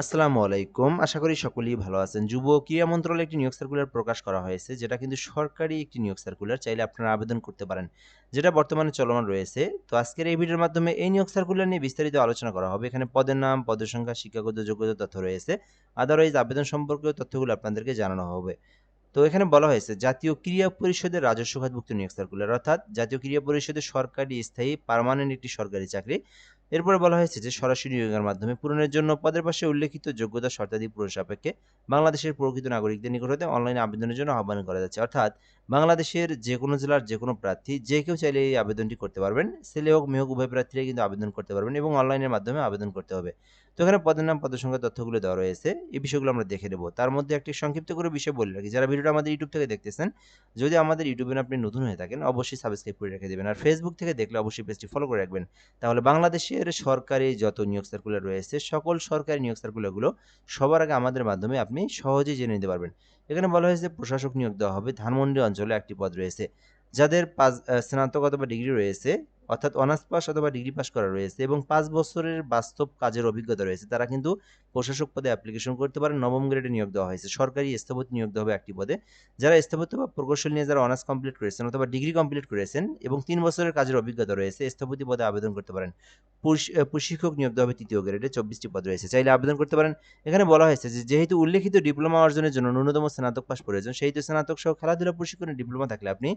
আসসালামু আলাইকুম। আশা করি সকলেই ভালো আছেন। যুব ও ক্রীড়া মন্ত্রণালয়ে একটি নিয়োগ সার্কুলার প্রকাশ করা হয়েছে, যেটা কিন্তু সরকারি একটি নিয়োগ সার্কুলার। চাইলে আপনারা আবেদন করতে পারেন, যেটা বর্তমানে চলমান রয়েছে। তো আজকের এই ভিডিওর মাধ্যমে এই নিয়োগ সার্কুলার নিয়ে বিস্তারিত আলোচনা করা হবে। এখানে পদের নাম, পদের সংখ্যা, শিক্ষাগত যোগ্যতা তথ্য রয়েছে। আদারওয়াইজ আবেদন সম্পর্কীয় তথ্যগুলো আপনাদেরকে জানানো হবে। তো এখানে বলা হয়েছে জাতীয় ক্রীড়া পরিষদের রাজস্ব খাতভুক্ত নিয়োগ সার্কুলার, অর্থাৎ জাতীয় ক্রীড়া পরিষদের সরকারি স্থায়ী পার্মানেন্ট একটি সরকারি চাকরি। এরপরে বলা হয়েছে যে সরাসরি নিয়োগের মাধ্যমে পূরণের জন্য পদের পাশে উল্লেখিত যোগ্যতা শর্তাদি পূরণ সাপেক্ষে বাংলাদেশের প্রকৃত নাগরিকদের নিকট হতে অনলাইনে আবেদনের জন্য আহ্বান করা যাচ্ছে। অর্থাৎ বাংলাদেশের যে কোনো জেলার যে কোনো প্রার্থী যে কেউ চাইলে এই আবেদনটি করতে পারবেন। ছেলে হোক মেয়ে হোক উভয় প্রার্থীরাই কিন্তু আবেদন করতে পারবেন এবং অনলাইনের মাধ্যমে আবেদন করতে হবে। তো এখানে পদের নাম, পদের সংখ্যা তথ্যগুলো দেওয়া রয়েছে। এই বিষয়গুলো আমরা দেখে নেব। তার মধ্যে একটি সংক্ষিপ্ত করে বিষয় বলে রাখি। যারা ভিডিওটা আমাদের ইউটিউব থেকে দেখতেছেন, যদি আমাদের ইউটিউবে আপনি নতুন হয়ে থাকেন, অবশ্যই সাবস্ক্রাইব করে রেখে দেবেন। আর ফেসবুক থেকে দেখলে অবশ্যই পেজটি ফলো করে রাখবেন। তাহলে বাংলাদেশের সরকারি যত নিয়োগ সার্কুলার রয়েছে, সকল সরকারি নিয়োগ সার্কুলারগুলো সবার আগে আমাদের মাধ্যমে আপনি সহজেই জেনে নিতে পারবেন। এখানে বলা হয়েছে প্রশাসক নিয়োগ দেওয়া হবে। ধানমন্ডি অঞ্চলে একটি পদ রয়েছে। যাদের স্নাতক অথবা ডিগ্রি রয়েছে, অর্থাৎ অনার্স পাস অথবা ডিগ্রি পাস করা রয়েছে এবং ৫ বছরের বাস্তব কাজের অভিজ্ঞতা রয়েছে, তারা কিন্তু প্রশাসক পদে অ্যাপ্লিকেশন করতে পারেন। নবম গ্রেডে নিয়োগ দেওয়া হয়েছে। সরকারি স্থপতি নিয়োগ দেওয়া হবে একটি পদে। যারা স্থপতি বা প্রকৌশল নিয়ে যারা অনার্স কমপ্লিট করেছেন অথবা ডিগ্রি কমপ্লিট করেছেন এবং ৩ বছরের কাজের অভিজ্ঞতা রয়েছে, স্থপতি পদে আবেদন করতে পারেন। প্রশিক্ষক নিয়োগ দেওয়া হবে ৩য় গ্রেডে, ২৪টি পদ রয়েছে। চাইলে আবেদন করতে পারেন। এখানে বলা হয়েছে যে যেহেতু উল্লেখিত ডিপ্লোমা অর্জনের জন্য ন্যূনতম স্নাতক পাস প্রয়োজন, সেহেতু স্নাতক সহ খেলাধুলা প্রশিক্ষণের ডিপ্লোমা থাকলে আপনি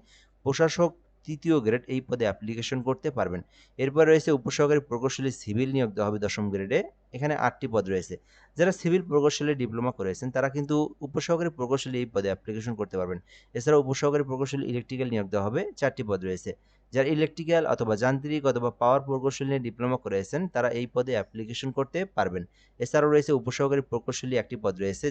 প্রশাসক ৩য় গ্রেড এই পদে অ্যাপ্লিকেশন করতে পারবেন। এরপর রয়েছে উপসহকারী প্রকৌশলী সিভিল নিয়োগ দেওয়া হবে ১০ম গ্রেডে। এখানে ৮টি পদ রয়েছে। যারা সিভিল প্রকৌশলে ডিপ্লোমা করেছেন তারা কিন্তু উপসহকারী প্রকৌশলী এই পদে অ্যাপ্লিকেশন করতে পারবেন। এছাড়াও উপসহকারী প্রকৌশলী ইলেকট্রিক্যাল নিয়োগ দেওয়া হবে, ৪টি পদ রয়েছে। যারা ইলেকট্রিক্যাল অথবা যান্ত্রিক অথবা পাওয়ার প্রকৌশল নিয়ে ডিপ্লোমা করেছেন তারা এই পদে অ্যাপ্লিকেশন করতে পারবেন। এছাড়াও রয়েছে উপসহকারী প্রকৌশলী একটি পদ রয়েছে।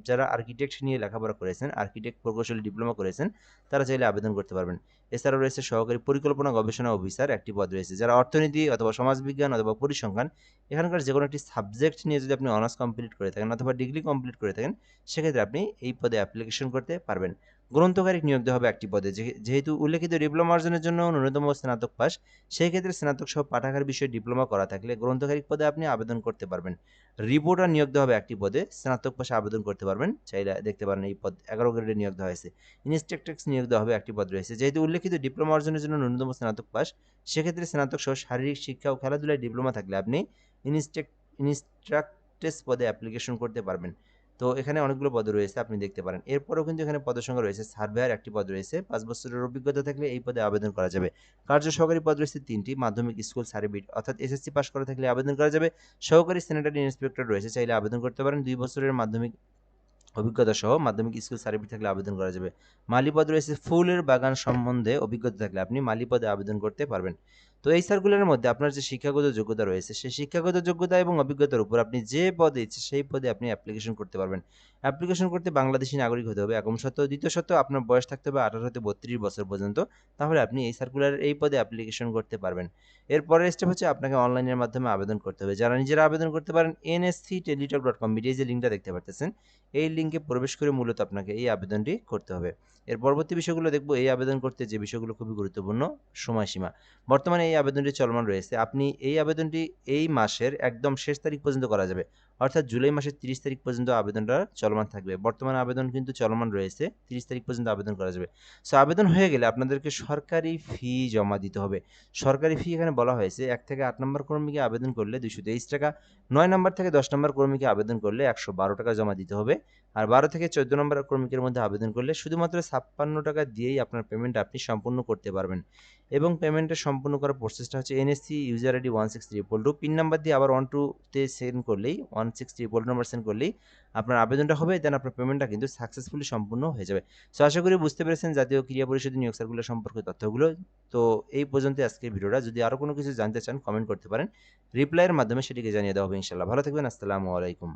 যারা আর্কিটেক্ট নিয়ে লেখাপড়া করেছেন, আর্কিটেক্ট প্রকৌশলী ডিপ্লোমা করেছেন, তারা চাইলে আবেদন করতে পারবেন। এছাড়াও রয়েছে সহকারী পরিকল্পনা গবেষণা অফিসার একটি পদ রয়েছে। যারা অর্থনীতি অথবা সমাজবিজ্ঞান অথবা পরিসংখ্যান এখানকার যেকোনো একটি সাবজেক্ট নিয়ে যদি আপনি অনার্স কমপ্লিট করে থাকেন অথবা ডিগ্রি কমপ্লিট করে থাকেন, সেক্ষেত্রে আপনি এই পদে অ্যাপ্লিকেশন করতে পারবেন। গ্রন্থকারিক নিয়োগ দেওয়া হবে একটি পদে। যেহেতু উল্লেখিত ডিপ্লোমা অর্জনের জন্য ন্যূনতম স্নাতক পাস, সেই ক্ষেত্রে স্নাতক সহ পাঠাগার বিষয়ে ডিপ্লোমা করা থাকলে গ্রন্থকারিক পদে আপনি আবেদন করতে পারবেন। রিপোর্টার নিয়োগ দেওয়া হবে একটি পদে। স্নাতক পাশে আবেদন করতে পারবেন। চাইলে দেখতে পারেন এই পদ ১১ গ্রেডে নিয়োগ দেওয়া হয়েছে। ইনস্ট্রাক্টরস নিয়োগ দেওয়া হবে একটি পদ রয়েছে। যেহেতু উল্লেখিত ডিপ্লোমা অর্জনের জন্য ন্যূনতম স্নাতক পাস, সেক্ষেত্রে স্নাতক সহ শারীরিক শিক্ষা ও খেলাধুলায় ডিপ্লোমা থাকলে আপনি ইনস্ট্রাক্টরস পদে অ্যাপ্লিকেশন করতে পারবেন। তো এখানে অনেকগুলো পদ রয়েছে, আপনি দেখতে পারেন। এরপরেও কিন্তু এখানে পদের সংখ্যা রয়েছে। সার্ভেয়ার একটি পদ রয়েছে। ৫ বছরের অভিজ্ঞতা থাকলে এই পদে আবেদন করা যাবে। কার্য সহকারী পদ রয়েছে ৩টি। মাধ্যমিক স্কুল সার্টিফিকেট অর্থাৎ এসএসসি পাস করা থাকলে আবেদন করা যাবে। সহকারী স্যানিটারি ইন্সপেক্টর রয়েছে, চাইলে আবেদন করতে পারেন। ২ বছরের মাধ্যমিক অভিজ্ঞতা সহ মাধ্যমিক স্কুল সার্টিফিকেট থাকলে আবেদন করা যাবে। মালি পদ রয়েছে। ফুলের বাগান সম্বন্ধে অভিজ্ঞতা থাকলে আপনি মালি পদে আবেদন করতে পারবেন। তো এই সার্কুলারের মধ্যে আপনার যে শিক্ষাগত যোগ্যতা রয়েছে, সেই শিক্ষাগত যোগ্যতা এবং অভিজ্ঞতার উপর আপনি যে পদে ইচ্ছে সেই পদে আপনি অ্যাপ্লিকেশন করতে পারবেন। অ্যাপ্লিকেশন করতে বাংলাদেশী নাগরিক হতে হবে, একম সত্ত্বেও দ্বিতীয় সত্ত্বেও আপনার বয়স থাকতে হবে ১৮ হতে ৩২ বছর পর্যন্ত। তাহলে আপনি এই সার্কুলারের এই পদে অ্যাপ্লিকেশন করতে পারবেন। এরপরের স্টেপ হচ্ছে আপনাকে অনলাইনের মাধ্যমে আবেদন করতে হবে। যারা নিজেরা আবেদন করতে পারেন nscteletalk.com এই যে লিঙ্কটা দেখতে পারতেছেন, এই লিঙ্কে প্রবেশ করে মূলত আপনাকে এই আবেদনটি করতে হবে। এর পরবর্তী বিষয়গুলো দেখব। এই আবেদন করতে যে বিষয়গুলো খুবই গুরুত্বপূর্ণ, সময়সীমা। বর্তমানে এই আবেদনটি চলমান রয়েছে। আপনি এই আবেদনটি এই মাসের একদম শেষ তারিখ পর্যন্ত করা যাবে। অর্থাৎ জুলাই মাসের ৩০ তারিখ পর্যন্ত আবেদনটা চলমান থাকবে। বর্তমানে আবেদন কিন্তু চলমান রয়েছে। ৩০ তারিখ পর্যন্ত আবেদন করা যাবে। সো আবেদন হয়ে গেলে আপনাদেরকে সরকারি ফি জমা দিতে হবে। সরকারি ফি এখানে বলা হয়েছে ১ থেকে ৮ নম্বর কর্মীকে আবেদন করলে ৳২২৩, ৯ নম্বর থেকে ১০ নম্বর কর্মীকে আবেদন করলে ৳১১২ জমা দিতে হবে। আর ১২ থেকে ১৪ নম্বর কর্মীকের মধ্যে আবেদন করলে শুধুমাত্র ৳৫৬ দিয়েই আপনার পেমেন্ট আপনি সম্পূর্ণ করতে পারবেন। এবং পেমেন্টটা সম্পূর্ণ করার প্রসেসটা হচ্ছে NSC user ID 16322 pin number দিয়ে আবার 12 তে সেন্ড করলেই 16322 নাম্বার সেন্ড করলেই আপনার আবেদনটা হবে। দেন আপনার পেমেন্টটা কিন্তু সাকসেসফুলি সম্পূর্ণ হয়ে যাবে। সো আশা করি বুঝতে পেরেছেন জাতীয় ক্রীড়া পরিষদের নিয়োগ সার্কুলার সম্পর্কে তথ্যগুলো। তো এই পর্যন্তই আজকের ভিডিওটা। যদি আরও কোনো কিছু জানতে চান কমেন্ট করতে পারেন। রিপ্লাইয়ের মাধ্যমে সেটিকে জানিয়ে দেওয়া হবে ইনশাআল্লাহ। ভালো থাকবেন। আসসালামু আলাইকুম।